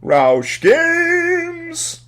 Roush Games!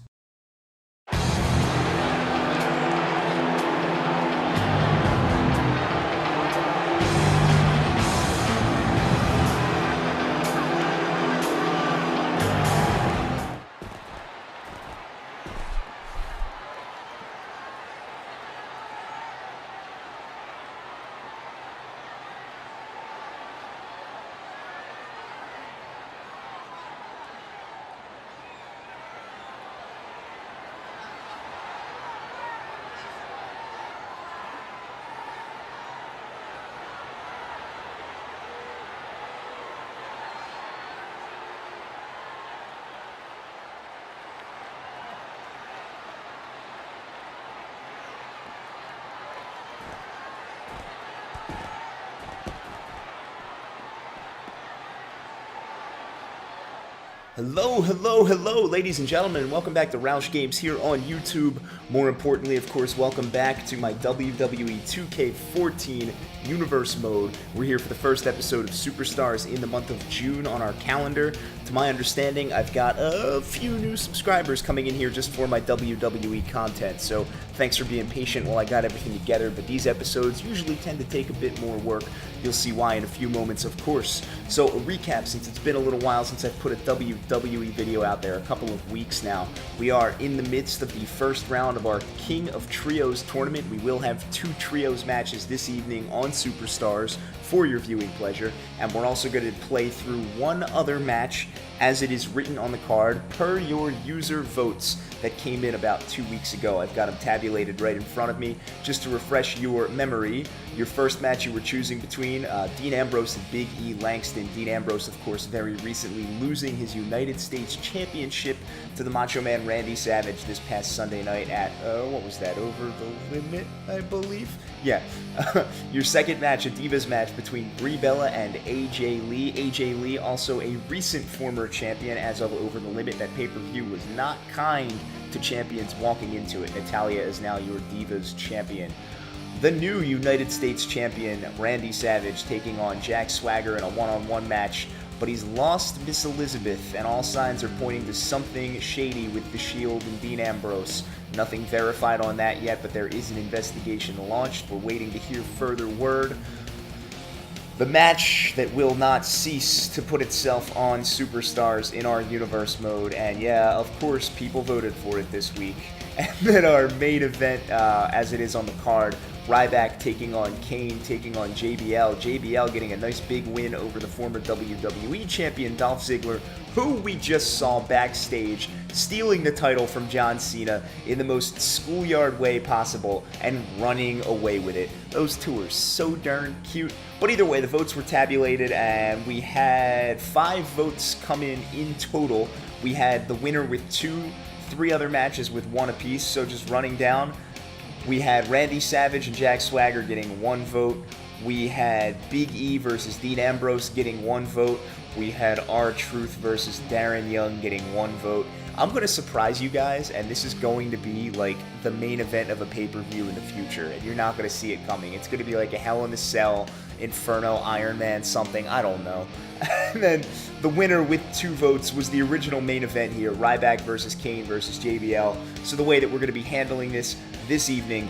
Hello, ladies and gentlemen, and welcome back to Roush Games here on YouTube. More importantly, of course, welcome back to my WWE 2K14 Universe Mode. We're here for the first episode of Superstars in the month of June on our calendar. To my understanding, I've got a few new subscribers coming in here just for my WWE content, so thanks for being patient while I got everything together, but these episodes usually tend to take a bit more work. You'll see why in a few moments, of course. So a recap, since it's been a little while since I've put a WWE video out there, a couple of weeks now. We are in the midst of the first round of our King of Trios tournament. We will have 2 Trios matches this evening on Superstars for your viewing pleasure, and we're also going to play through one other match as it is written on the card per your user votes that came in about 2 weeks ago. I've got them tabulated right in front of me. Just to refresh your memory, your first match you were choosing between Dean Ambrose and Big E Langston. Dean Ambrose, of course, very recently losing his United States Championship to the Macho Man Randy Savage this past Sunday night at, what was that, Over the Limit, I believe? Yeah. Your second match, a Divas match between Brie Bella and AJ Lee. AJ Lee, also a recent former champion as of Over the Limit. That pay-per-view was not kind to champions walking into it. Natalya is now your Divas champion. The new United States champion, Randy Savage, taking on Jack Swagger in a one-on-one match, but he's lost Miss Elizabeth, and all signs are pointing to something shady with The Shield and Dean Ambrose. Nothing verified on that yet, but there is an investigation launched. We're waiting to hear further word. The match that will not cease to put itself on Superstars in our Universe Mode, and yeah, of course, people voted for it this week. And then our main event, as it is on the card, Ryback taking on Kane, taking on JBL. JBL getting a nice big win over the former WWE champion Dolph Ziggler, who we just saw backstage stealing the title from John Cena in the most schoolyard way possible and running away with it. Those two are so darn cute. But either way, the votes were tabulated and we had 5 votes come in total. We had the winner with 3 other matches with 1 apiece, so just running down. We had Randy Savage and Jack Swagger getting 1 vote. We had Big E versus Dean Ambrose getting 1 vote. We had R-Truth versus Darren Young getting 1 vote. I'm going to surprise you guys, and this is going to be like the main event of a pay-per-view in the future, and you're not going to see it coming. It's going to be like a Hell in a Cell, Inferno, Iron Man, something, I don't know. And then the winner with 2 votes was the original main event here, Ryback versus Kane versus JBL. So the way that we're going to be handling this evening,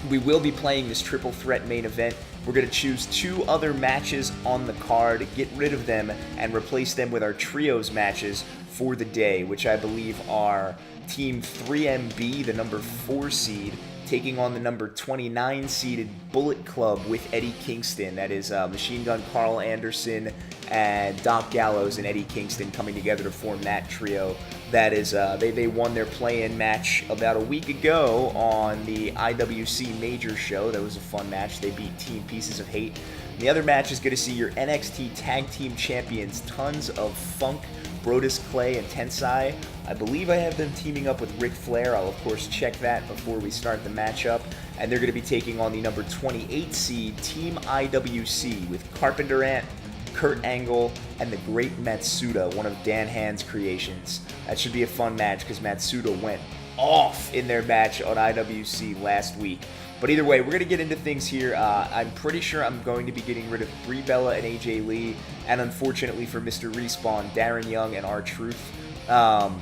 we will be playing this triple threat main event. We're going to choose 2 other matches on the card, get rid of them, and replace them with our trios matches for the day, which I believe are Team 3MB, the number 4 seed, taking on the number 29 seeded Bullet Club with Eddie Kingston. That is Machine Gun Carl Anderson and Doc Gallows and Eddie Kingston coming together to form that trio. That is, they won their play-in match about a week ago on the IWC Major Show. That was a fun match. They beat Team Pieces of Hate. And the other match is going to see your NXT Tag Team Champions, Tons of Funk, Brodus Clay, and Tensai. I believe I have them teaming up with Ric Flair. I'll, of course, check that before we start the matchup. And they're going to be taking on the number 28 seed Team IWC with Carpenter Ant, Kurt Angle, and the Great Matsuda, one of Dan Hand's creations. That should be a fun match because Matsuda went off in their match on IWC last week. But either way, we're going to get into things here. I'm pretty sure I'm going to be getting rid of Brie Bella and AJ Lee, and unfortunately for Mr. Respawn, Darren Young and R-Truth Darren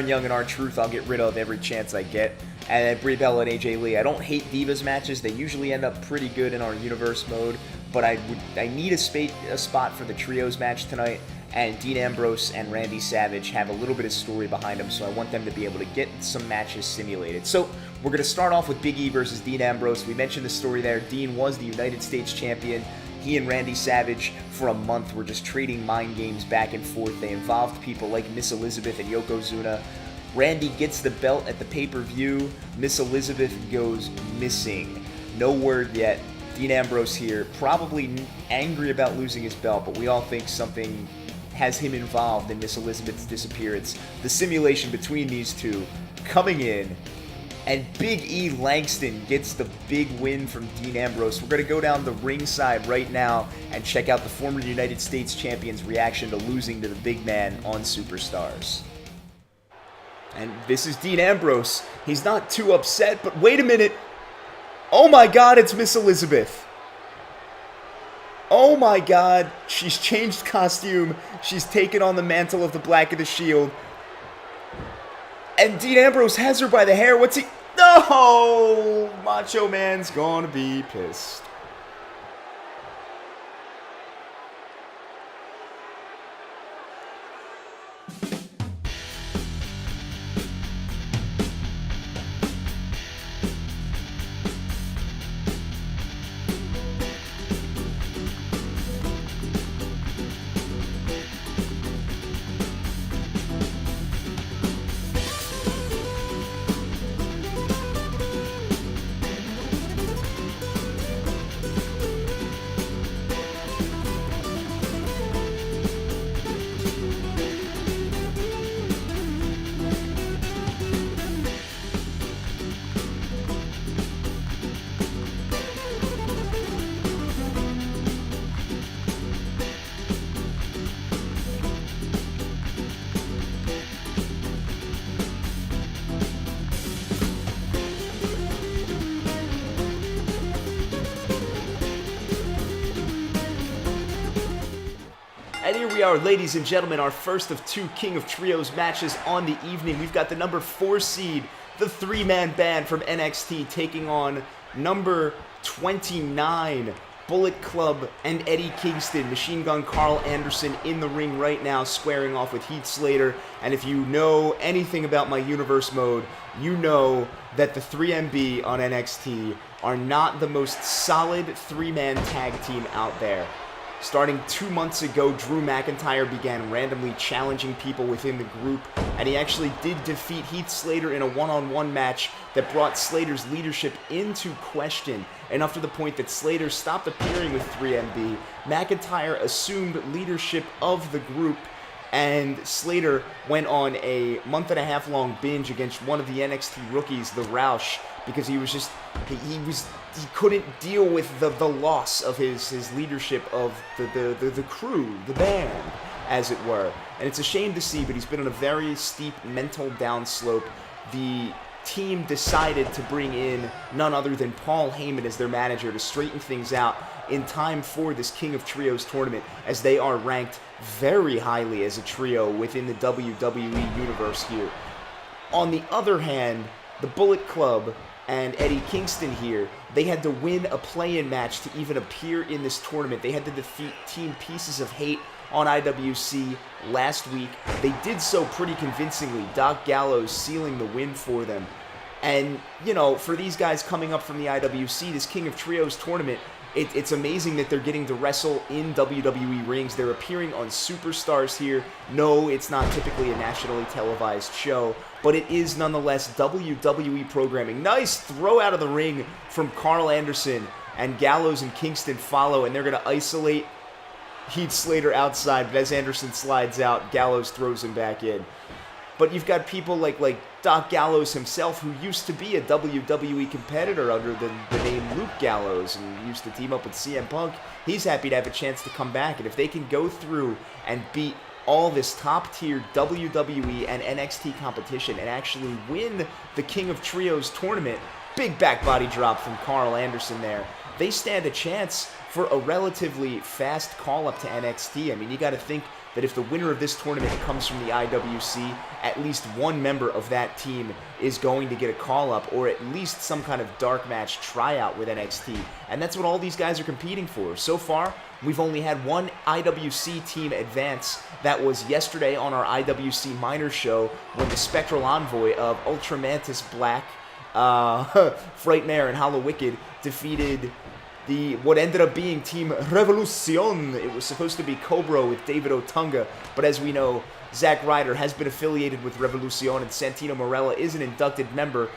Young and R-Truth I'll get rid of every chance I get. And then Brie Bella and AJ Lee. I don't hate Divas matches. They usually end up pretty good in our Universe mode. But I need a spot for the Trios match tonight. And Dean Ambrose and Randy Savage have a little bit of story behind them, so I want them to be able to get some matches simulated. So we're going to start off with Big E versus Dean Ambrose. We mentioned the story there. Dean was the United States champion. He and Randy Savage, for a month, were just trading mind games back and forth. They involved people like Miss Elizabeth and Yokozuna. Randy gets the belt at the pay-per-view. Miss Elizabeth goes missing. No word yet. Dean Ambrose here, probably angry about losing his belt, but we all think something has him involved in Miss Elizabeth's disappearance. The simulation between these two coming in, and Big E Langston gets the big win from Dean Ambrose. We're going to go down the ringside right now and check out the former United States champion's reaction to losing to the big man on Superstars. And this is Dean Ambrose. He's not too upset, but wait a minute. Oh my God, it's Miss Elizabeth. Oh my God, she's changed costume. She's taken on the mantle of the Black of the Shield. And Dean Ambrose has her by the hair. What's he? No! Macho Man's gonna be pissed. And here we are, ladies and gentlemen, our first of two King of Trios matches on the evening. We've got the number 4 seed, the three-man band from NXT, taking on number 29, Bullet Club and Eddie Kingston. Machine Gun Carl Anderson in the ring right now, squaring off with Heath Slater. And if you know anything about my Universe mode, you know that the 3MB on NXT are not the most solid three-man tag team out there. Starting 2 months ago, Drew McIntyre began randomly challenging people within the group, and he actually did defeat Heath Slater in a one-on-one match that brought Slater's leadership into question, enough to the point that Slater stopped appearing with 3MB. McIntyre assumed leadership of the group, and Slater went on a month-and-a-half-long binge against one of the NXT rookies, the Roush, because he couldn't deal with the loss of his leadership of the crew, the band, as it were. And it's a shame to see, but he's been on a very steep mental downslope. The team decided to bring in none other than Paul Heyman as their manager to straighten things out in time for this King of Trios tournament, as they are ranked very highly as a trio within the WWE universe here. On the other hand, the Bullet Club and Eddie Kingston here, they had to win a play-in match to even appear in this tournament. They had to defeat Team Pieces of Hate on IWC last week. They did so pretty convincingly, Doc Gallows sealing the win for them. And, you know, for these guys coming up from the IWC, this King of Trios tournament, it's amazing that they're getting to wrestle in WWE rings. They're appearing on Superstars here. No, it's not typically a nationally televised show, but it is nonetheless WWE programming. Nice throw out of the ring from Carl Anderson, and Gallows and Kingston follow, and they're going to isolate Heath Slater outside, but as Anderson slides out, Gallows throws him back in. But you've got people like Doc Gallows himself, who used to be a WWE competitor under the name Luke Gallows and used to team up with CM Punk. He's happy to have a chance to come back, and if they can go through and beat all this top-tier WWE and NXT competition and actually win the King of Trios tournament, big back body drop from Carl Anderson there, they stand a chance for a relatively fast call-up to NXT. I mean, you got to think that if the winner of this tournament comes from the IWC, at least one member of that team is going to get a call-up or at least some kind of dark match tryout with NXT. And that's what all these guys are competing for. So far, we've only had one IWC team advance. That was yesterday on our IWC Minor show when the Spectral Envoy of Ultramantis Black, Frightmare, and Hollow Wicked defeated what ended up being Team Revolucion. It was supposed to be Cobra with David Otunga, but as we know, Zack Ryder has been affiliated with Revolucion, and Santino Marella is an inducted member.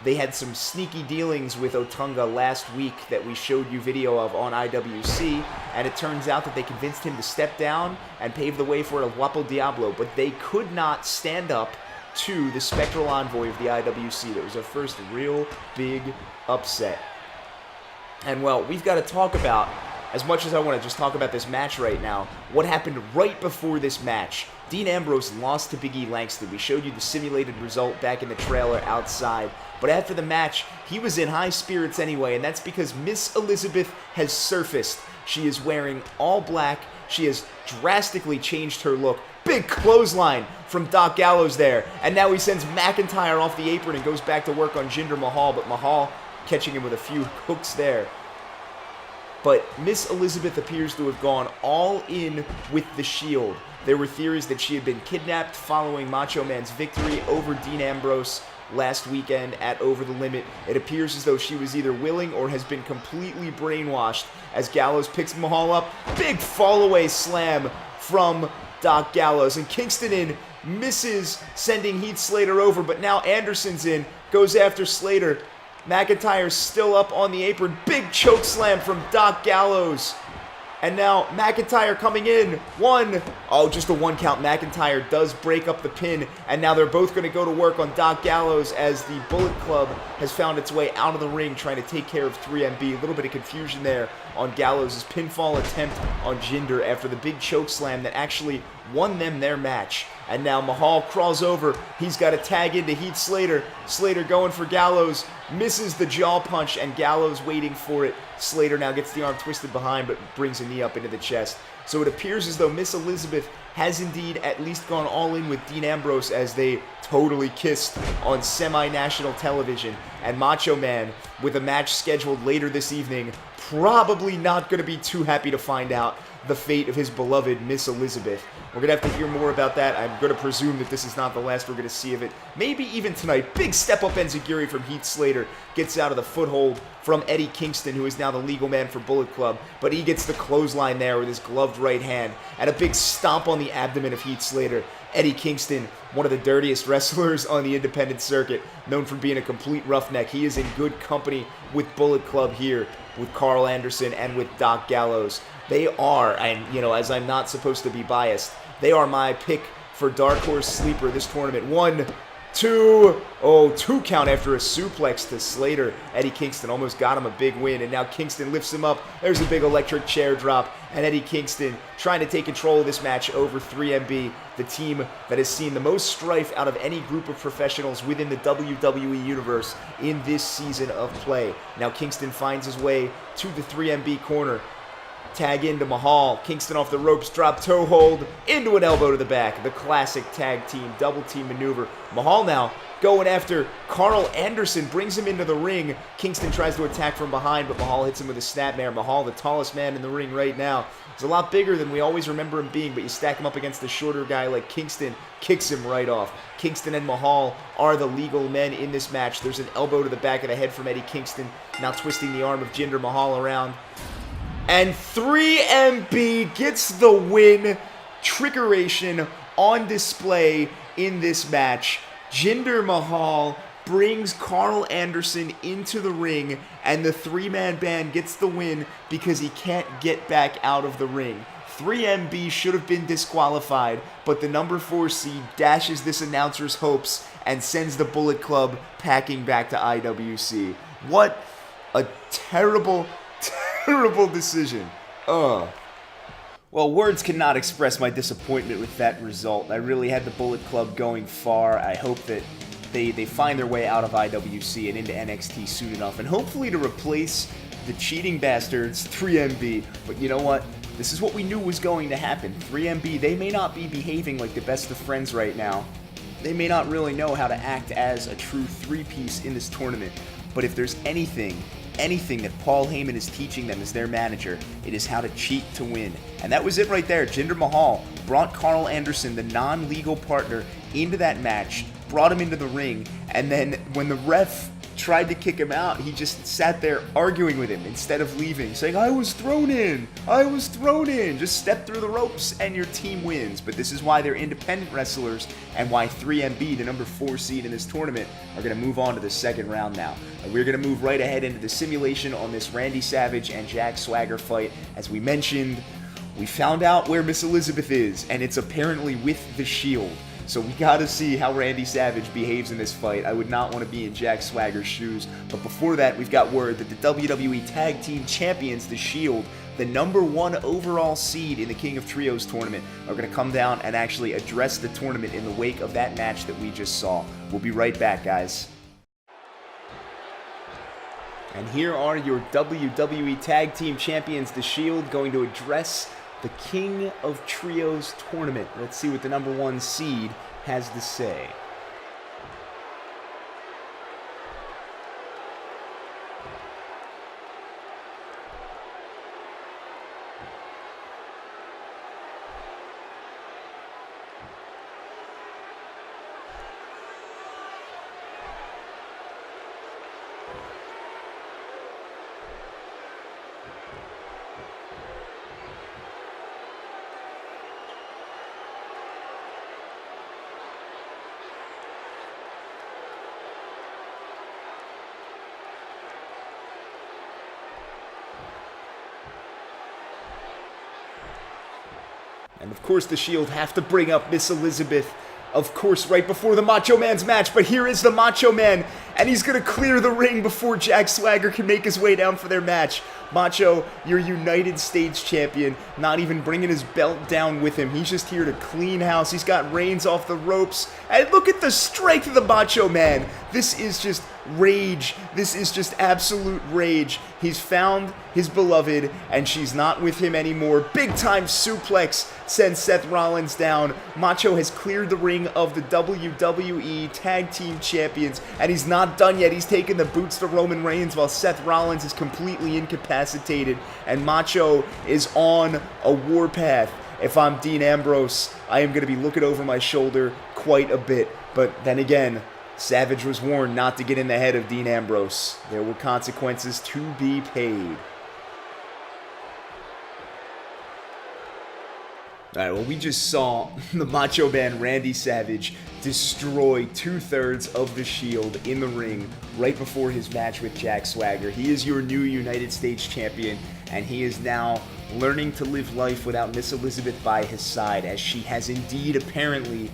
They had some sneaky dealings with Otunga last week that we showed you video of on IWC, and it turns out that they convinced him to step down and pave the way for El Guapo Diablo, but they could not stand up to the Spectral Envoy of the IWC. That was our first real big upset. And well, we've got to talk about, as much as I want to just talk about this match right now, what happened right before this match. Dean Ambrose lost to Big E Langston. We showed you the simulated result back in the trailer outside. But after the match, he was in high spirits anyway, and that's because Miss Elizabeth has surfaced. She is wearing all black. She has drastically changed her look. Big clothesline from Doc Gallows there. And now he sends McIntyre off the apron and goes back to work on Jinder Mahal, but Mahal catching him with a few hooks there. But Miss Elizabeth appears to have gone all in with the Shield. There were theories that she had been kidnapped following Macho Man's victory over Dean Ambrose last weekend at Over the Limit. It appears as though she was either willing or has been completely brainwashed as Gallows picks Mahal up. Big fall-away slam from Doc Gallows. And Kingston in misses sending Heath Slater over, but now Anderson's in, goes after Slater. McIntyre's still up on the apron. Big choke slam from Doc Gallows. And now McIntyre coming in. Just a one count. McIntyre does break up the pin. And now they're both going to go to work on Doc Gallows as the Bullet Club has found its way out of the ring trying to take care of 3MB. A little bit of confusion there on Gallows' pinfall attempt on Jinder after the big choke slam that actually won them their match. And now Mahal crawls over. He's got to tag into Heath Slater. Slater going for Gallows. Misses the jaw punch, and Gallows waiting for it. Slater now gets the arm twisted behind, but brings a knee up into the chest. So it appears as though Miss Elizabeth has indeed at least gone all in with Dean Ambrose as they totally kissed on semi-national television. And Macho Man, with a match scheduled later this evening, probably not going to be too happy to find out the fate of his beloved Miss Elizabeth. We're going to have to hear more about that. I'm going to presume that this is not the last we're going to see of it. Maybe even tonight. Big step-up enziguri from Heath Slater gets out of the foothold from Eddie Kingston, who is now the legal man for Bullet Club. But he gets the clothesline there with his gloved right hand. And a big stomp on the abdomen of Heath Slater. Eddie Kingston, one of the dirtiest wrestlers on the independent circuit, known for being a complete roughneck. He is in good company with Bullet Club here, with Carl Anderson and with Doc Gallows. They are, and as I'm not supposed to be biased, they are my pick for Dark Horse Sleeper this tournament. 1, 2, 2 count after a suplex to Slater. Eddie Kingston almost got him a big win, and now Kingston lifts him up. There's a big electric chair drop, and Eddie Kingston trying to take control of this match over 3MB, the team that has seen the most strife out of any group of professionals within the WWE Universe in this season of play. Now Kingston finds his way to the 3MB corner. Tag into Mahal. Kingston off the ropes, drop toe hold, into an elbow to the back. The classic tag team, double team maneuver. Mahal now going after Carl Anderson, brings him into the ring. Kingston tries to attack from behind, but Mahal hits him with a snapmare. Mahal, the tallest man in the ring right now. He's a lot bigger than we always remember him being, but you stack him up against a shorter guy like Kingston, kicks him right off. Kingston and Mahal are the legal men in this match. There's an elbow to the back of the head from Eddie Kingston, now twisting the arm of Jinder Mahal around. And 3MB gets the win. Trickeration on display in this match. Jinder Mahal brings Carl Anderson into the ring, and the three-man band gets the win because he can't get back out of the ring. 3MB should have been disqualified, but the number 4 seed dashes this announcer's hopes and sends the Bullet Club packing back to IWC. What a terrible decision. Well, words cannot express my disappointment with that result. I really had the Bullet Club going far. I hope that they find their way out of IWC and into NXT soon enough, and hopefully to replace the cheating bastards 3MB. But you know what? This is what we knew was going to happen. 3MB, they may not be behaving like the best of friends right now. They may not really know how to act as a true three-piece in this tournament. But if there's anything that Paul Heyman is teaching them as their manager, it is how to cheat to win. And that was it right there. Jinder Mahal brought Carl Anderson, the non-legal partner, into that match, brought him into the ring, and then when the ref tried to kick him out, he just sat there arguing with him instead of leaving, saying, I was thrown in. Just step through the ropes and your team wins. But this is why they're independent wrestlers and why 3MB, the number 4 seed in this tournament, are going to move on to the second round now. And we're going to move right ahead into the simulation on this Randy Savage and Jack Swagger fight. As we mentioned, we found out where Miss Elizabeth is, and it's apparently with the Shield. So we gotta see how Randy Savage behaves in this fight. I would not want to be in Jack Swagger's shoes. But before that, we've got word that the WWE Tag Team Champions, The Shield, the number 1 overall seed in the King of Trios tournament, are going to come down and actually address the tournament in the wake of that match that we just saw. We'll be right back, guys. And here are your WWE Tag Team Champions, The Shield, going to address the King of Trios tournament. Let's see what the number 1 seed has to say. And of course the Shield have to bring up Miss Elizabeth, of course, right before the Macho Man's match. But here is the Macho Man, and he's going to clear the ring before Jack Swagger can make his way down for their match. Macho, your United States champion, not even bringing his belt down with him. He's just here to clean house. He's got Reigns off the ropes. And look at the strength of the Macho Man. This is just rage. This is just absolute rage. He's found his beloved, and she's not with him anymore. Big time suplex sends Seth Rollins down. Macho has cleared the ring of the WWE Tag Team Champions, and he's not done yet. He's taking the boots to Roman Reigns while Seth Rollins is completely incapacitated, and Macho is on a warpath. If I'm Dean Ambrose, I am going to be looking over my shoulder quite a bit. But then again, Savage was warned not to get in the head of Dean Ambrose. There were consequences to be paid. Alright, well, we just saw the Macho Man Randy Savage destroy 2/3 of the Shield in the ring right before his match with Jack Swagger. He is your new United States champion, and he is now learning to live life without Miss Elizabeth by his side, as she has indeed apparently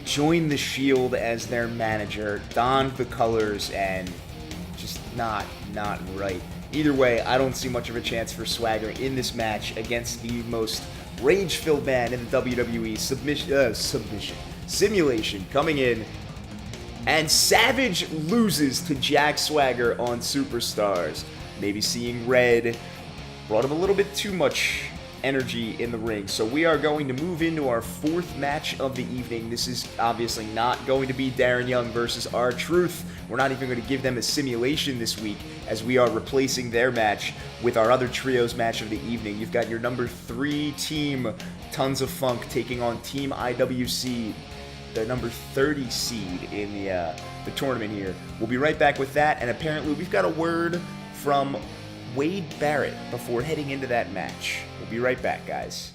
joined the Shield as their manager, donned the colors, and just not right. Either way, I don't see much of a chance for Swagger in this match against the most rage-filled man in the WWE. Simulation coming in, and Savage loses to Jack Swagger on Superstars. Maybe seeing red brought him a little bit too much energy in the ring. So we are going to move into our 4th match of the evening. This is obviously not going to be Darren Young versus R-Truth. We're not even going to give them a simulation this week, as we are replacing their match with our other trios match of the evening. You've got your number 3 team, Tons of Funk, taking on Team IWC, the number 30 seed in the tournament here. We'll be right back with that, and apparently we've got a word from Wade Barrett before heading into that match. We'll be right back, guys.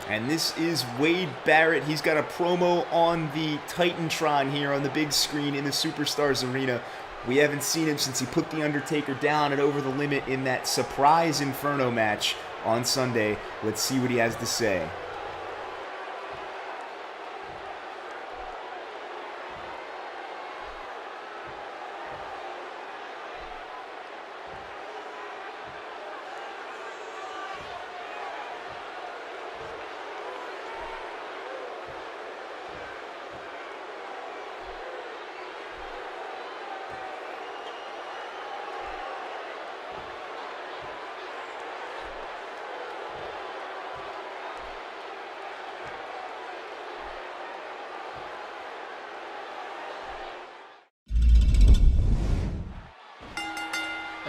And this is Wade Barrett. He's got a promo on the Titantron here on the big screen in the Superstars Arena. We haven't seen him since he put The Undertaker down at Over the Limit in that surprise Inferno match on Sunday. Let's see what he has to say.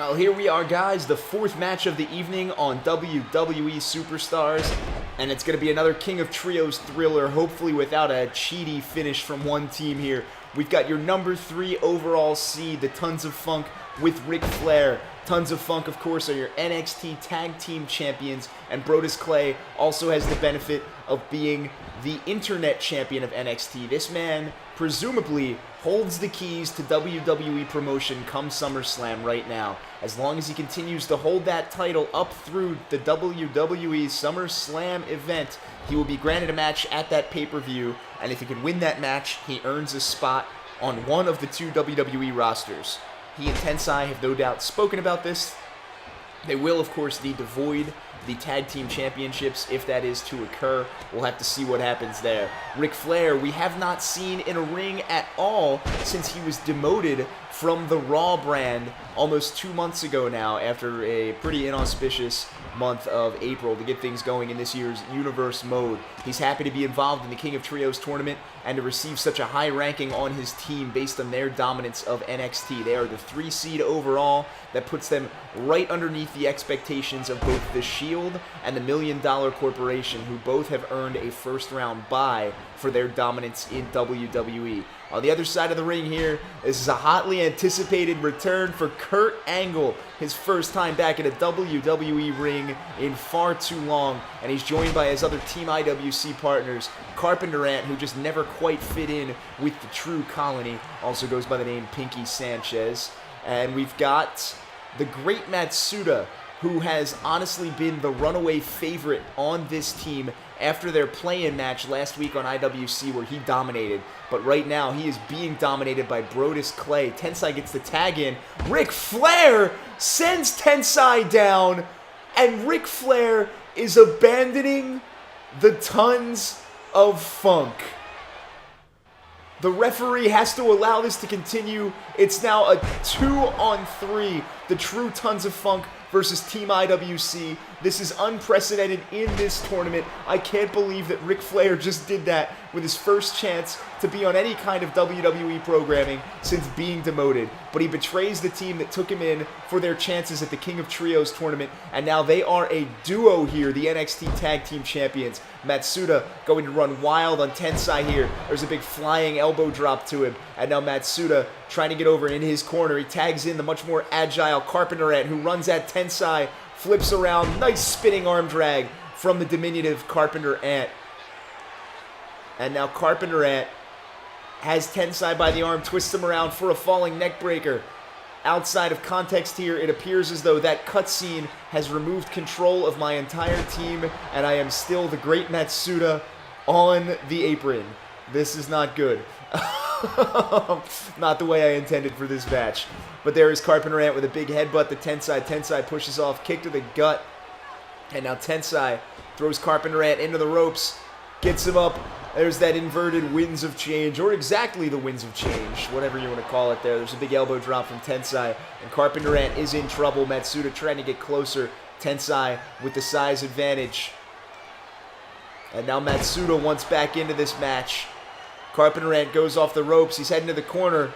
Well, here we are, guys, the fourth match of the evening on WWE Superstars, and it's going to be another King of Trios thriller, hopefully without a cheaty finish from one team here. We've got your number 3 overall seed, the Tons of Funk, with Ric Flair. Tons of Funk, of course, are your NXT Tag Team Champions, and Brodus Clay also has the benefit of being the Internet Champion of NXT. This man, presumably, holds the keys to WWE promotion come SummerSlam right now. As long as he continues to hold that title up through the WWE SummerSlam event, he will be granted a match at that pay-per-view, and if he can win that match, he earns a spot on one of the 2 WWE rosters. He and Tensai have no doubt spoken about this. They will, of course, need to void the Tag Team Championships if that is to occur. We'll have to see what happens there. Ric Flair, we have not seen in a ring at all since he was demoted from the Raw brand almost 2 months ago now, after a pretty inauspicious month of April to get things going in this year's Universe mode. He's happy to be involved in the King of Trios tournament and to receive such a high ranking on his team based on their dominance of NXT. They are the 3 seed overall. That puts them right underneath the expectations of both the Shield and the $1 Million Corporation, who both have earned a first round bye for their dominance in WWE. On the other side of the ring here, this is a hotly anticipated return for Kurt Angle, his first time back in a WWE ring in far too long, and he's joined by his other Team IWC partners, Carpenter Ant, who just never quite fit in with the True Colony, also goes by the name Pinky Sanchez, and we've got the Great Matsuda, who has honestly been the runaway favorite on this team after their play-in match last week on IWC where he dominated. But right now, he is being dominated by Brodus Clay. Tensai gets the tag in. Ric Flair sends Tensai down, and Ric Flair is abandoning the Tons of Funk. The referee has to allow this to continue. It's now a 2-on-3. The true Tons of Funk versus Team IWC. This is unprecedented in this tournament. I can't believe that Ric Flair just did that with his first chance to be on any kind of WWE programming since being demoted. But he betrays the team that took him in for their chances at the King of Trios tournament, and now they are a duo here, the NXT Tag Team Champions. Matsuda going to run wild on Tensai here. There's a big flying elbow drop to him, and now Matsuda trying to get over in his corner. He tags in the much more agile Carpenter Ant, who runs at Tensai, flips around, nice spinning arm drag from the diminutive Carpenter Ant. And now Carpenter Ant has Tensai by the arm, twists him around for a falling neck breaker. Outside of context here, it appears as though that cutscene has removed control of my entire team, and I am still the Great Matsuda on the apron. This is not good. Not the way I intended for this match. But there is Carpenter Ant with a big headbutt to Tensai. Tensai pushes off, kick to the gut. And now Tensai throws Carpenter Ant into the ropes, gets him up. There's that inverted Winds of Change, or exactly the Winds of Change, whatever you want to call it there. There's a big elbow drop from Tensai, and Carpenter Ant is in trouble. Matsuda trying to get closer. Tensai with the size advantage. And now Matsuda wants back into this match. Carpenter Ant goes off the ropes. He's heading to the corner.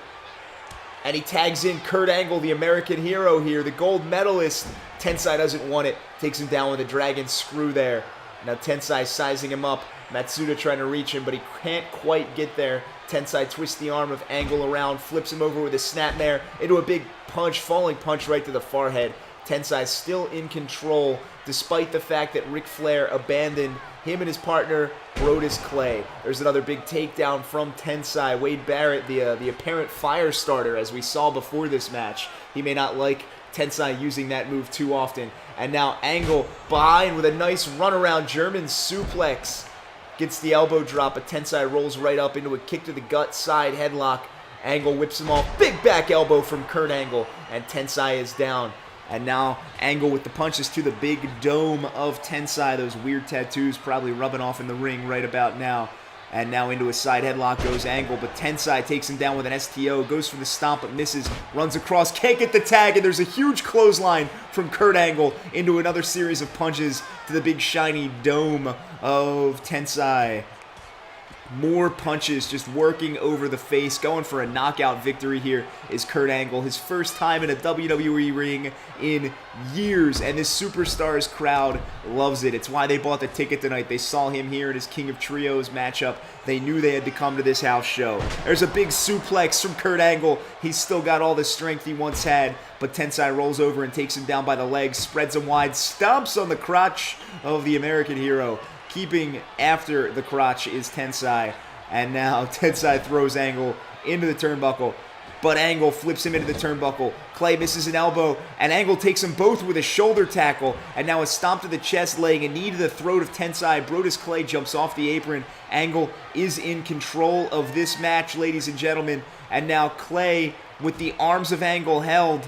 And he tags in Kurt Angle, the American hero here, the gold medalist. Tensai doesn't want it. Takes him down with a dragon screw there. Now Tensai sizing him up. Matsuda trying to reach him, but he can't quite get there. Tensai twists the arm of Angle around, flips him over with a snapmare into a big punch, falling punch right to the forehead. Tensai still in control, despite the fact that Ric Flair abandoned him and his partner, Brodus Clay. There's another big takedown from Tensai. Wade Barrett, the apparent fire starter, as we saw before this match. He may not like Tensai using that move too often. And now Angle behind with a nice runaround German suplex. Gets the elbow drop, but Tensai rolls right up into a kick to the gut side headlock. Angle whips him off. Big back elbow from Kurt Angle, and Tensai is down. And now Angle with the punches to the big dome of Tensai. Those weird tattoos probably rubbing off in the ring right about now. And now into a side headlock goes Angle, but Tensai takes him down with an STO, goes for the stomp but misses, runs across, can't get the tag, and there's a huge clothesline from Kurt Angle into another series of punches to the big shiny dome of Tensai. More punches just working over the face. Going for a knockout victory here is Kurt Angle. His first time in a WWE ring in years. And this Superstars crowd loves it. It's why they bought the ticket tonight. They saw him here in his King of Trios matchup. They knew they had to come to this house show. There's a big suplex from Kurt Angle. He's still got all the strength he once had. But Tensai rolls over and takes him down by the legs. Spreads him wide. Stomps on the crotch of the American Hero. Keeping after the crotch is Tensai. And now Tensai throws Angle into the turnbuckle. But Angle flips him into the turnbuckle. Clay misses an elbow. And Angle takes them both with a shoulder tackle. And now a stomp to the chest, laying a knee to the throat of Tensai. Brodus Clay jumps off the apron. Angle is in control of this match, ladies and gentlemen. And now Clay, with the arms of Angle held.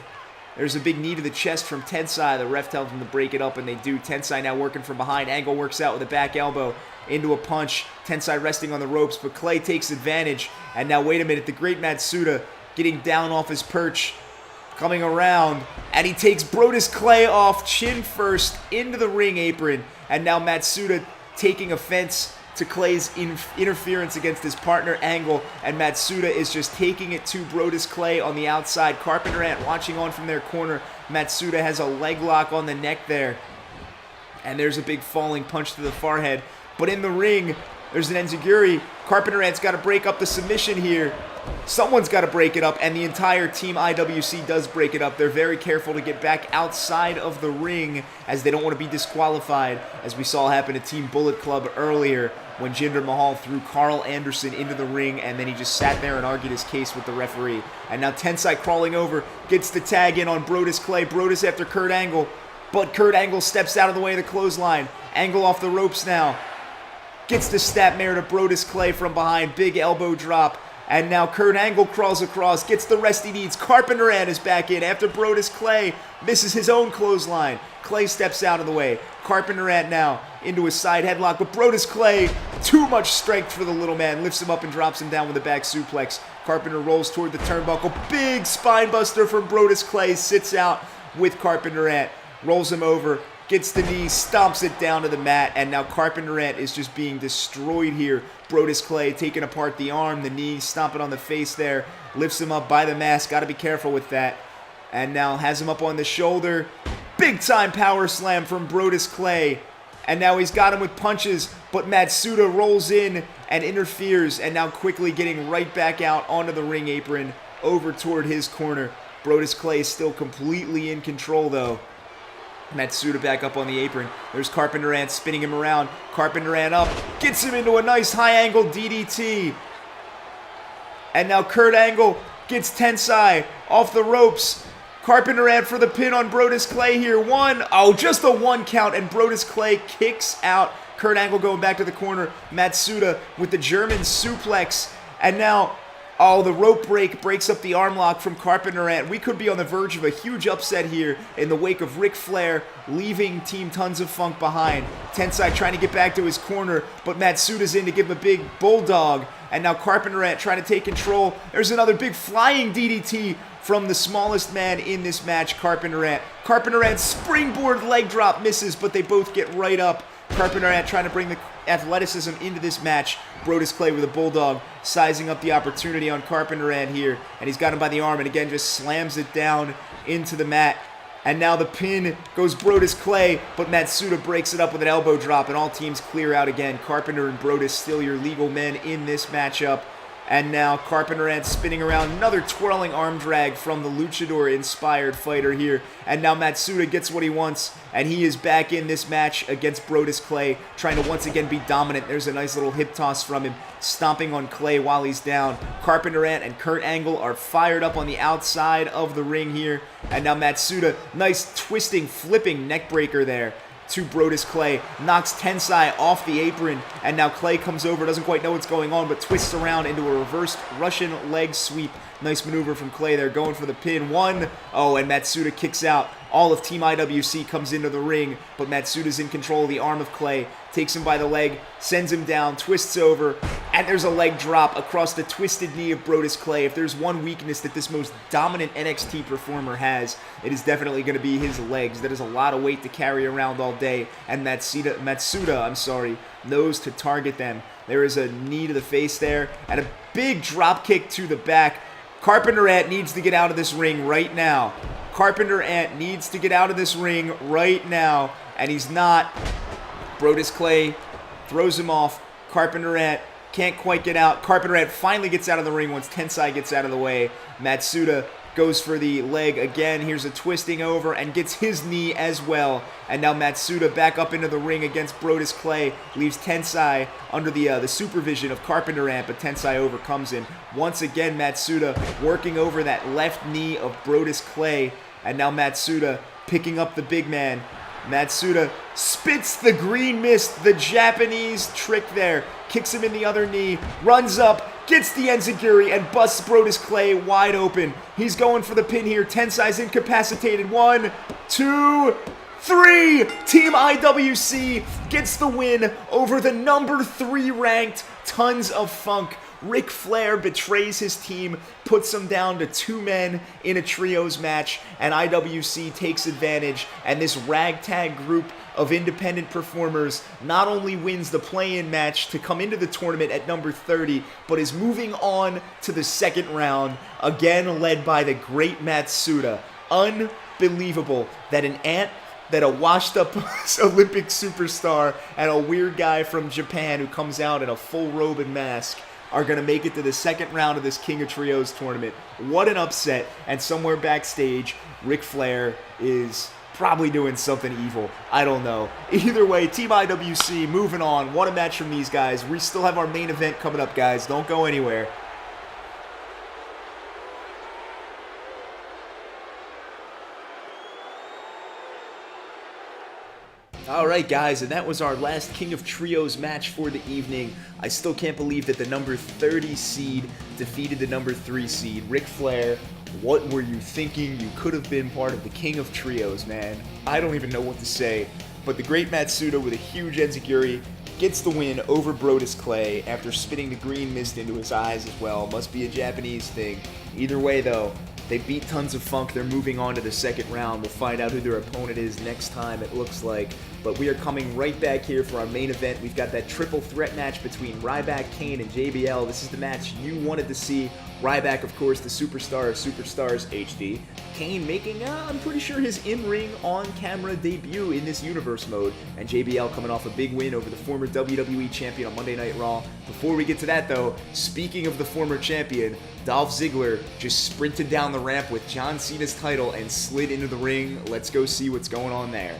There's a big knee to the chest from Tensai. The ref tells him to break it up, and they do. Tensai now working from behind. Angle works out with a back elbow into a punch. Tensai resting on the ropes, but Clay takes advantage. And now, wait a minute, the great Matsuda getting down off his perch, coming around, and he takes Brodus Clay off chin first into the ring apron. And now Matsuda taking offense to Clay's interference against his partner Angle, and Matsuda is just taking it to Brodus Clay on the outside. Carpenter Ant watching on from their corner. Matsuda has a leg lock on the neck there, and there's a big falling punch to the forehead. But in the ring, there's an enziguri. Carpenter Ant's got to break up the submission here. Someone's got to break it up, and the entire Team IWC does break it up. They're very careful to get back outside of the ring as they don't want to be disqualified, as we saw happen to Team Bullet Club earlier when Jinder Mahal threw Carl Anderson into the ring, and then he just sat there and argued his case with the referee. And now Tensai crawling over, gets the tag in on Brodus Clay. Brodus after Kurt Angle, but Kurt Angle steps out of the way of the clothesline. Angle off the ropes now. Gets the snapmare to Brodus Clay from behind. Big elbow drop. And now Kurt Angle crawls across, gets the rest he needs. Carpenter Ant is back in after Brodus Clay misses his own clothesline. Clay steps out of the way. Carpenter Ant now into a side headlock, but Brodus Clay, too much strength for the little man, lifts him up and drops him down with a back suplex. Carpenter rolls toward the turnbuckle. Big spine buster from Brodus Clay, sits out with Carpenter Ant, rolls him over, gets the knee, stomps it down to the mat, and now Carpenter Ant is just being destroyed here. Brodus Clay taking apart the arm, the knee, stomping on the face there, lifts him up by the mask, got to be careful with that, and now has him up on the shoulder. Big time power slam from Brodus Clay, and now he's got him with punches, but Matsuda rolls in and interferes, and now quickly getting right back out onto the ring apron, over toward his corner. Brodus Clay is still completely in control though. Matsuda back up on the apron. There's Carpenter Ant spinning him around. Carpenter Ant up. Gets him into a nice high angle DDT. And now Kurt Angle gets Tensai off the ropes. Carpenter Ant for the pin on Brodus Clay here. Just a one count, and Brodus Clay kicks out. Kurt Angle going back to the corner. Matsuda with the German suplex. And now the rope break breaks up the arm lock from Carpenter Ant. We could be on the verge of a huge upset here in the wake of Ric Flair leaving Team Tons of Funk behind. Tensai trying to get back to his corner, but Matsuda's in to give him a big bulldog. And now Carpenter Ant trying to take control. There's another big flying DDT from the smallest man in this match, Carpenter Ant. Carpenter Ant springboard leg drop misses, but they both get right up. Carpenter Ant trying to bring the athleticism into this match. Brodus Clay with a bulldog, sizing up the opportunity on Carpenter Ant here, and he's got him by the arm, and again just slams it down into the mat. And now the pin goes Brodus Clay, but Matsuda breaks it up with an elbow drop, and all teams clear out again. Carpenter and Brodus still your legal men in this matchup. And now Carpenter Ant spinning around, another twirling arm drag from the luchador-inspired fighter here. And now Matsuda gets what he wants, and he is back in this match against Brodus Clay, trying to once again be dominant. There's a nice little hip toss from him, stomping on Clay while he's down. Carpenter Ant and Kurt Angle are fired up on the outside of the ring here. And now Matsuda, nice twisting, flipping neck breaker there to Brodus Clay, knocks Tensai off the apron, and now Clay comes over, doesn't quite know what's going on, but twists around into a reversed Russian leg sweep. Nice maneuver from Clay there, going for the pin. And Matsuda kicks out. All of Team IWC comes into the ring, but Matsuda's in control of the arm of Clay, takes him by the leg, sends him down, twists over, And there's a leg drop across the twisted knee of Brodus Clay. If there's one weakness that this most dominant NXT performer has, it is definitely going to be his legs. That is a lot of weight to carry around all day, and Matsuda knows to target them. There is a knee to the face there, and a big drop kick to the back. Carpenter Ant needs to get out of this ring right now. Carpenter Ant needs to get out of this ring right now, and he's not. Brodus Clay throws him off. Carpenter Ant can't quite get out. Carpenter Ant finally gets out of the ring once Tensai gets out of the way. Matsuda goes for the leg again. Here's a twisting over and gets his knee as well. And now Matsuda back up into the ring against Brodus Clay. Leaves Tensai under the supervision of Carpenter Ant, but Tensai overcomes him. Once again, Matsuda working over that left knee of Brodus Clay. And now Matsuda picking up the big man. Matsuda spits the green mist, the Japanese trick there, kicks him in the other knee, runs up, gets the enziguri, and busts Brodus Clay wide open. He's going for the pin here. Tensai's incapacitated. 1, 2, 3. Team IWC gets the win over the number 3 ranked Tons of Funk. Ric Flair betrays his team, puts them down to 2 men in a trios match, and IWC takes advantage, and this ragtag group of independent performers not only wins the play-in match to come into the tournament at number 30, but is moving on to the second round, again led by the great Matsuda. Unbelievable that a washed-up Olympic superstar and a weird guy from Japan who comes out in a full robe and mask are going to make it to the second round of this King of Trios tournament. What an upset. And somewhere backstage, Ric Flair is probably doing something evil. I don't know. Either way, Team IWC moving on. What a match from these guys. We still have our main event coming up, guys. Don't go anywhere. Alright guys, and that was our last King of Trios match for the evening. I still can't believe that the number 30 seed defeated the number 3 seed. Ric Flair, what were you thinking? You could have been part of the King of Trios, man. I don't even know what to say. But the great Matsuda with a huge enziguri gets the win over Brodus Clay after spitting the green mist into his eyes as well. Must be a Japanese thing. Either way though, they beat Tons of Funk. They're moving on to the second round. We'll find out who their opponent is next time, it looks like. But we are coming right back here for our main event. We've got that triple threat match between Ryback, Kane, and JBL. This is the match you wanted to see. Ryback, of course, the superstar of Superstars HD. Kane making, I'm pretty sure, his in-ring, on-camera debut in this universe mode. And JBL coming off a big win over the former WWE champion on Monday Night Raw. Before we get to that, though, speaking of the former champion, Dolph Ziggler just sprinted down the ramp with John Cena's title and slid into the ring. Let's go see what's going on there.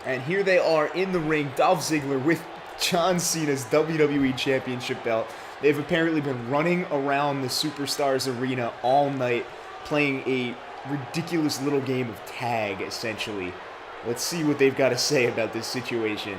And here they are in the ring, Dolph Ziggler with John Cena's WWE Championship belt. They've apparently been running around the Superstars arena all night, playing a ridiculous little game of tag, essentially. Let's see what they've got to say about this situation.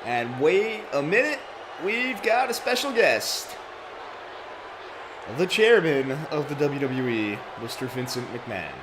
And wait a minute, we've got a special guest. The chairman of the WWE, Mr. Vincent McMahon.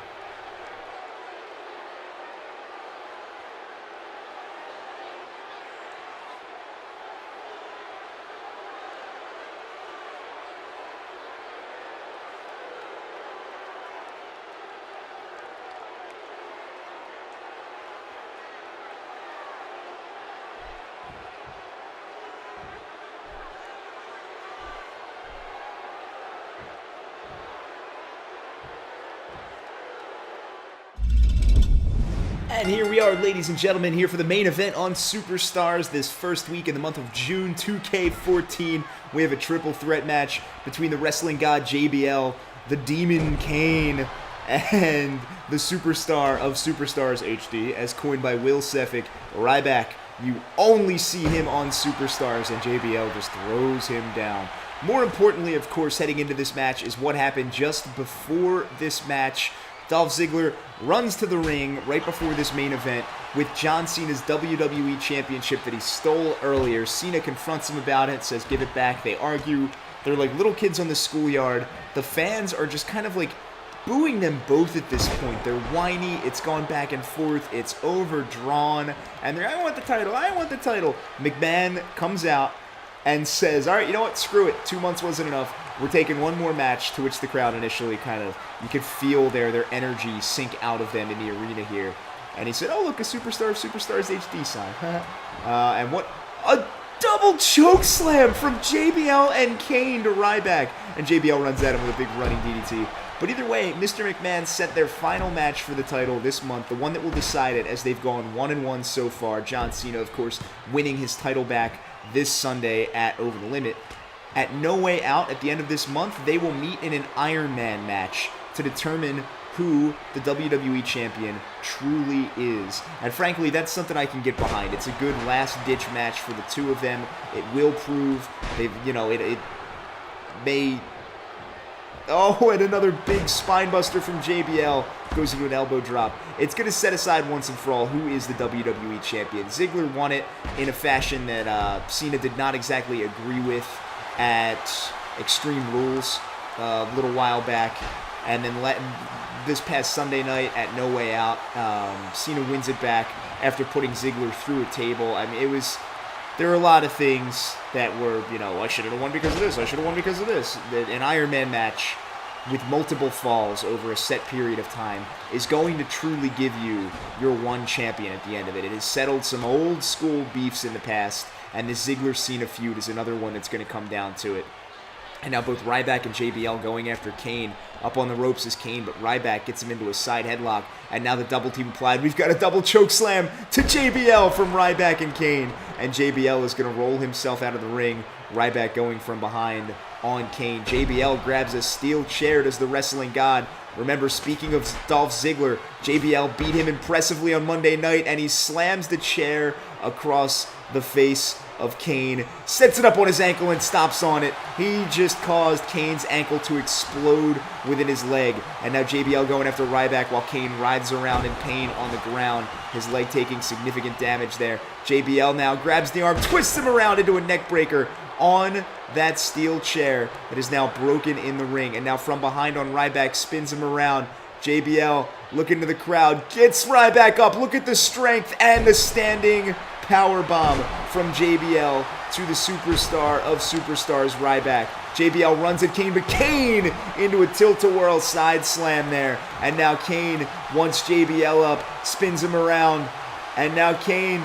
And here we are, ladies and gentlemen, here for the main event on Superstars this first week in the month of June 2K14. We have a triple threat match between the wrestling god JBL, the Demon Kane, and the superstar of Superstars HD, as coined by Will Sefik, Ryback. You only see him on Superstars, and JBL just throws him down. More importantly, of course, heading into this match is what happened just before this match. Dolph Ziggler runs to the ring right before this main event, with John Cena's WWE Championship that he stole earlier. Cena confronts him about it, says give it back. They argue. They're like little kids on the schoolyard. The fans are just kind of like booing them both at this point. They're whiny. It's gone back and forth. It's overdrawn. And they're, I want the title. I want the title. McMahon comes out and says, all right, you know what? Screw it. 2 months wasn't enough. We're taking one more match, to which the crowd initially kind of, you could feel their energy sink out of them in the arena here. And he said, oh, look, a Superstar of Superstars HD sign. And what a double choke slam from JBL and Kane to Ryback. And JBL runs at him with a big running DDT. But either way, Mr. McMahon set their final match for the title this month, the one that will decide it, as they've gone 1-1 so far. John Cena, of course, winning his title back this Sunday at Over the Limit. At No Way Out, at the end of this month, they will meet in an Iron Man match to determine who the WWE Champion truly is. And frankly, that's something I can get behind. It's a good last-ditch match for the two of them. It will prove, it may... Oh, and another big spine buster from JBL goes into an elbow drop. It's going to set aside once and for all who is the WWE Champion. Ziggler won it in a fashion that Cena did not exactly agree with at Extreme Rules a little while back. And then this past Sunday night at No Way Out, Cena wins it back after putting Ziggler through a table. I mean, there were a lot of things that were, I should have won because of this, I should have won because of this. An Iron Man match with multiple falls over a set period of time is going to truly give you your one champion at the end of it. It has settled some old school beefs in the past, and this Ziggler-Cena feud is another one that's going to come down to it. And now both Ryback and JBL going after Kane. Up on the ropes is Kane, but Ryback gets him into a side headlock. And now the double team applied. We've got a double choke slam to JBL from Ryback and Kane. And JBL is going to roll himself out of the ring. Ryback going from behind on Kane. JBL grabs a steel chair, does the wrestling god. Remember, speaking of Dolph Ziggler, JBL beat him impressively on Monday night, and he slams the chair across the face of Kane, sets it up on his ankle and stops on it. He just caused Kane's ankle to explode within his leg. And now JBL going after Ryback while Kane writhes around in pain on the ground, his leg taking significant damage there. JBL now grabs the arm, twists him around into a neck breaker on that steel chair that is now broken in the ring. And now from behind on Ryback, spins him around. JBL looking to the crowd, gets Ryback up. Look at the strength and the standing power bomb from JBL to the superstar of superstars, Ryback. JBL runs at Kane, but Kane into a tilt-a-whirl side slam there. And now Kane wants JBL up, spins him around, and now Kane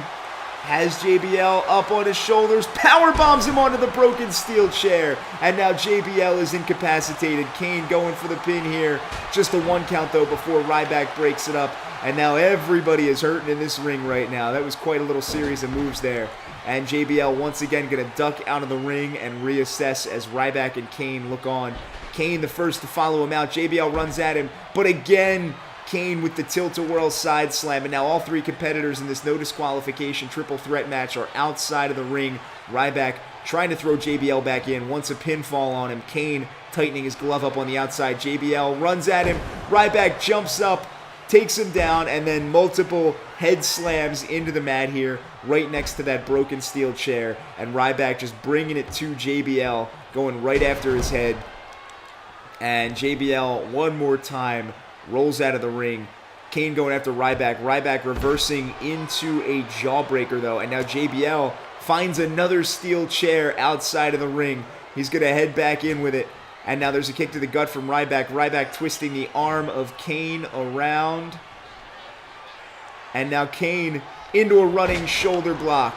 has JBL up on his shoulders, power bombs him onto the broken steel chair, and now JBL is incapacitated. Kane going for the pin here. Just a 1 count though before Ryback breaks it up. And now everybody is hurting in this ring right now. That was quite a little series of moves there. And JBL once again going to duck out of the ring and reassess as Ryback and Kane look on. Kane the first to follow him out. JBL runs at him, but again, Kane with the tilt-a-whirl side slam. And now all three competitors in this no disqualification triple threat match are outside of the ring. Ryback trying to throw JBL back in, wants a pinfall on him. Kane tightening his glove up on the outside. JBL runs at him. Ryback jumps up, takes him down, and then multiple head slams into the mat here, right next to that broken steel chair. And Ryback just bringing it to JBL, going right after his head. And JBL, one more time, rolls out of the ring. Kane going after Ryback. Ryback reversing into a jawbreaker, though. And now JBL finds another steel chair outside of the ring. He's going to head back in with it. And now there's a kick to the gut from Ryback. Ryback twisting the arm of Kane around. And now Kane into a running shoulder block.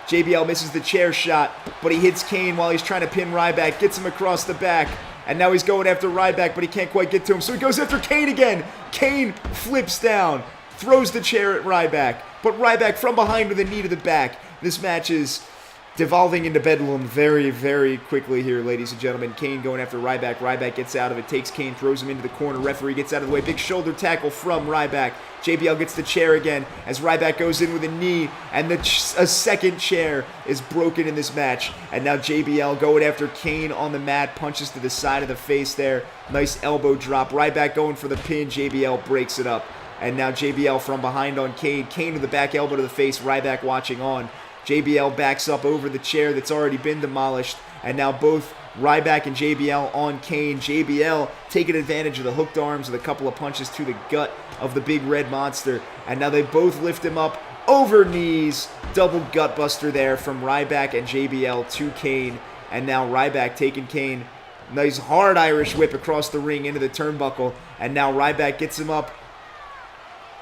JBL misses the chair shot, but he hits Kane while he's trying to pin Ryback. Gets him across the back. And now he's going after Ryback, but he can't quite get to him. So he goes after Kane again. Kane flips down, throws the chair at Ryback. But Ryback from behind with a knee to the back. This match is devolving into bedlam very, very quickly here, ladies and gentlemen. Kane going after Ryback. Ryback gets out of it, takes Kane, throws him into the corner. Referee gets out of the way. Big shoulder tackle from Ryback. JBL gets the chair again as Ryback goes in with a knee, and a second chair is broken in this match. And now JBL going after Kane on the mat, punches to the side of the face there. Nice elbow drop. Ryback going for the pin. JBL breaks it up. And now JBL from behind on Kane. Kane with the back elbow to the face. Ryback watching on. JBL backs up over the chair that's already been demolished. And now both Ryback and JBL on Kane. JBL taking advantage of the hooked arms with a couple of punches to the gut of the big red monster. And now they both lift him up over knees. Double gut buster there from Ryback and JBL to Kane. And now Ryback taking Kane. Nice hard Irish whip across the ring into the turnbuckle. And now Ryback gets him up.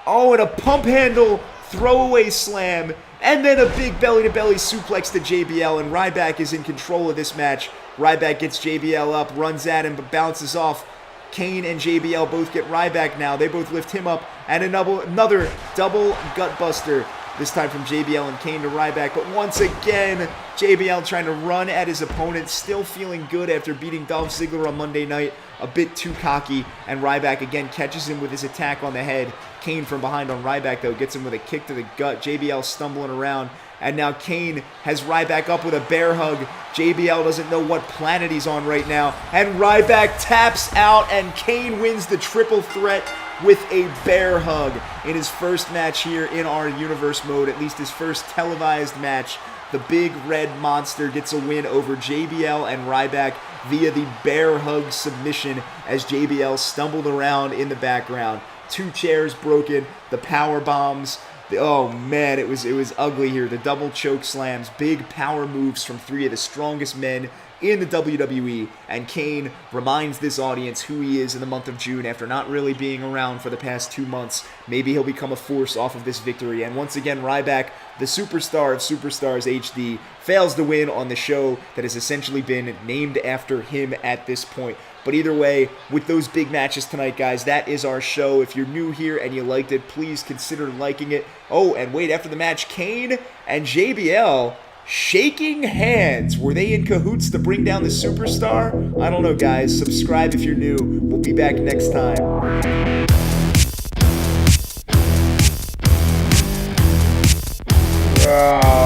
Oh, and a pump handle throwaway slam. And then a big belly-to-belly suplex to JBL. And Ryback is in control of this match. Ryback gets JBL up, runs at him, but bounces off. Kane and JBL both get Ryback now. They both lift him up. And another double gut buster. This time from JBL and Kane to Ryback. But once again, JBL trying to run at his opponent. Still feeling good after beating Dolph Ziggler on Monday night. A bit too cocky. And Ryback again catches him with his attack on the head. Kane from behind on Ryback, though, gets him with a kick to the gut. JBL stumbling around. And now Kane has Ryback up with a bear hug. JBL doesn't know what planet he's on right now. And Ryback taps out, and Kane wins the triple threat with a bear hug in his first match here in our Universe mode, at least his first televised match. The big red monster gets a win over JBL and Ryback via the bear hug submission as JBL stumbled around in the background. 2 chairs broken, the power bombs. Oh man, it was ugly here. The double choke slams, big power moves from 3 of the strongest men in the WWE, and Kane reminds this audience who he is in the month of June after not really being around for the past 2 months. Maybe he'll become a force off of this victory. And once again, Ryback, the superstar of Superstars HD, fails to win on the show that has essentially been named after him at this point. But either way, with those big matches tonight, guys, that is our show. If you're new here and you liked it, please consider liking it. Oh, and wait, after the match, Kane and JBL shaking hands. Were they in cahoots to bring down the superstar? I don't know, guys. Subscribe if you're new. We'll be back next time. Ah.